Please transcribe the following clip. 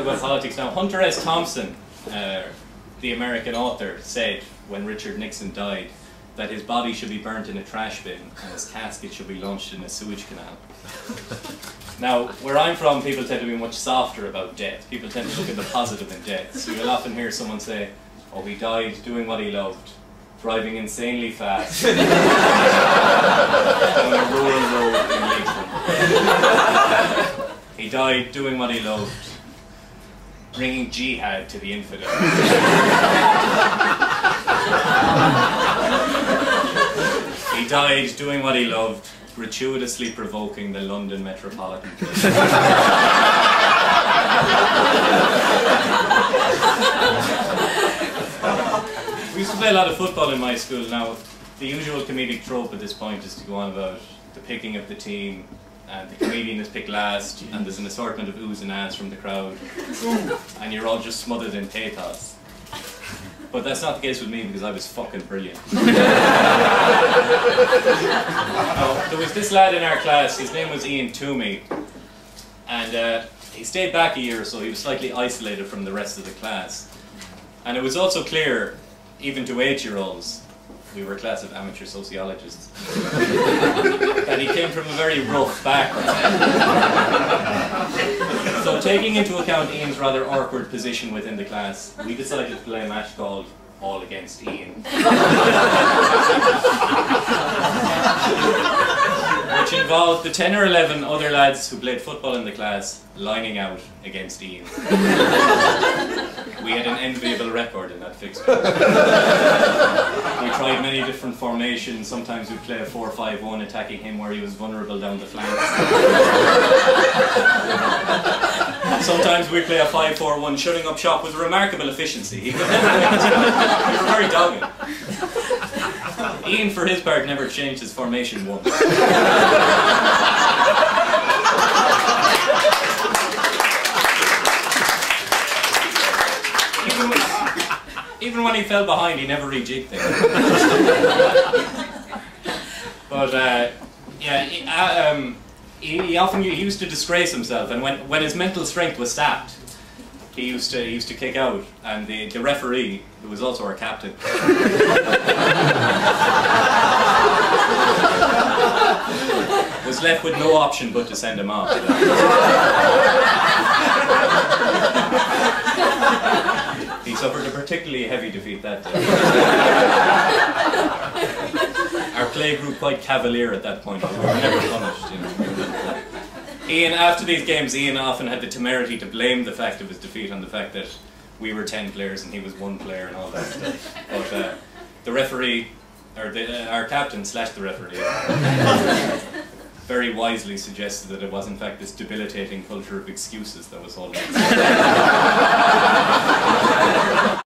talk about politics now. Hunter S. Thompson, the American author, said when Richard Nixon died that his body should be burnt in a trash bin and his casket should be launched in a sewage canal. Now, where I'm from, people tend to be much softer about death. People tend to look at the positive in death. So you'll often hear someone say, oh, he died doing what he loved, driving insanely fast on a rural road in Leitrim. He died doing what he loved, bringing jihad to the infidel. He died doing what he loved, gratuitously provoking the London Metropolitan Police. We used to play a lot of football in my school. Now, the usual comedic trope at this point is to go on about the picking of the team, and the comedian is picked last, and there's an assortment of oohs and ahs from the crowd, and you're all just smothered in pathos. But that's not the case with me, because I was fucking brilliant. Now, there was this lad in our class, his name was Ian Toomey, and he stayed back a year or so. He was slightly isolated from the rest of the class. And it was also clear, even to 8-year-olds, we were a class of amateur sociologists, that he came from a very rough background. So taking into account Ian's rather awkward position within the class, we decided to play a match called All Against Ian. Which involved the 10 or 11 other lads who played football in the class lining out against Ian. We had an enviable record in that fixture. We tried many different formations. Sometimes we'd play a 4-5-1, attacking him where he was vulnerable down the flanks. Sometimes we'd play a 5-4-1, shutting up shop with remarkable efficiency. He could never win. We were very dogged. Ian, for his part, never changed his formation once. Even when he fell behind, he never rejigged things. But yeah, he often used to disgrace himself, and when his mental strength was sapped, he used to kick out, and the referee, who was also our captain, was left with no option but to send him off. He suffered a particularly heavy defeat that day. Our play grew quite cavalier at that point, but we were never punished. You know. Ian, after these games, Ian often had the temerity to blame the fact of his defeat on the fact that we were 10 players and he was 1 player and all that stuff. But the referee, or our captain / the referee, very wisely suggested that it was in fact this debilitating culture of excuses that was holding us.